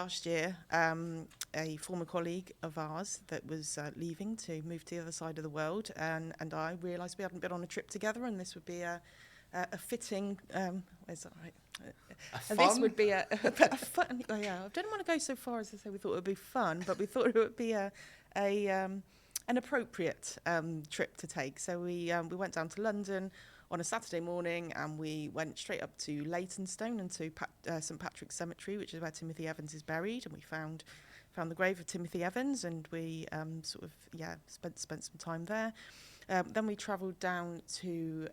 last year, a former colleague of ours that was leaving to move to the other side of the world, and I realised we hadn't been on a trip together, and this would be a fitting. Is that right? This would be a fun. Oh, yeah, I didn't want to go so far as to say we thought it would be fun, but we thought it would be an appropriate trip to take. So we went down to London on a Saturday morning, and we went straight up to Leytonstone and to St Patrick's Cemetery, which is where Timothy Evans is buried, and we found the grave of Timothy Evans, and we spent some time there. Then we travelled down to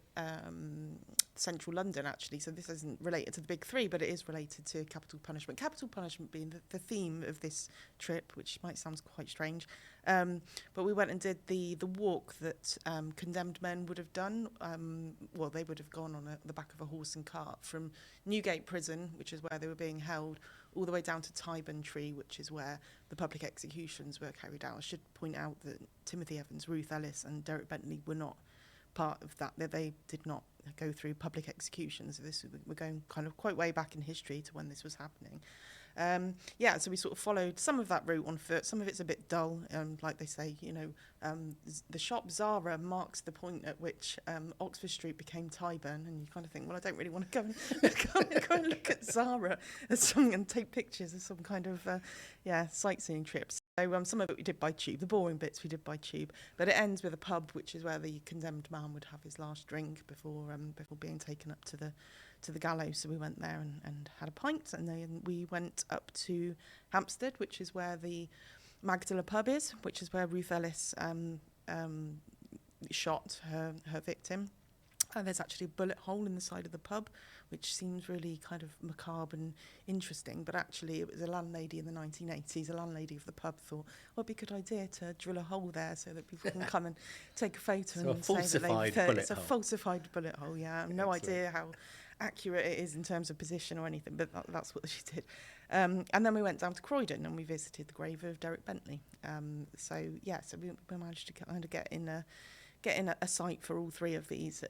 central London, actually. So this isn't related to the big three, but it is related to capital punishment. Capital punishment being the theme of this trip, which might sound quite strange. But we went and did the walk that condemned men would have done. They would have gone on the back of a horse and cart from Newgate Prison, which is where they were being held, all the way down to Tyburn Tree, which is where the public executions were carried out. I should point out that Timothy Evans, Ruth Ellis and Derek Bentley were not part of that. They did not go through public executions. We're going kind of quite way back in history to when this was happening. So we sort of followed some of that route on foot. Some of it's a bit dull, like they say, the shop Zara marks the point at which Oxford Street became Tyburn, and you kind of think, well, I don't really want to go and look at Zara as something and take pictures as some kind of sightseeing trips. So some of it we did by tube. The boring bits we did by tube, but it ends with a pub, which is where the condemned man would have his last drink before being taken up to the gallows. So we went there and had a pint, and then we went up to Hampstead, which is where the Magdala pub is, which is where Ruth Ellis shot her victim. There's actually a bullet hole in the side of the pub, which seems really kind of macabre and interesting, but actually it was a landlady in the 1980s. A landlady of the pub thought, well, it'd be a good idea to drill a hole there so that people can come and take a photo and say that it's a falsified bullet hole. Yeah, I have no idea how accurate it is in terms of position or anything, but that's what she did. And then we went down to Croydon and we visited the grave of Derek Bentley. So we managed to kind of get in a site for all three of these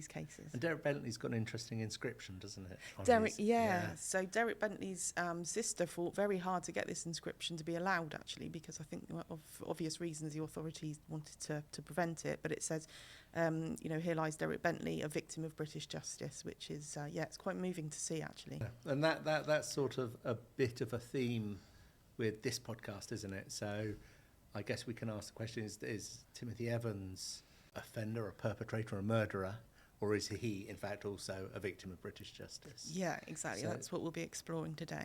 cases. And Derek Bentley's got an interesting inscription, doesn't it? So Derek Bentley's sister fought very hard to get this inscription to be allowed, actually, because I think of obvious reasons the authorities wanted to prevent it. But it says, here lies Derek Bentley, a victim of British justice, which is it's quite moving to see, actually. Yeah. And that's sort of a bit of a theme with this podcast, isn't it? So I guess we can ask the question, is Timothy Evans offender, a perpetrator, a murderer, or is he, in fact, also a victim of British justice? Yeah, exactly. So that's what we'll be exploring today.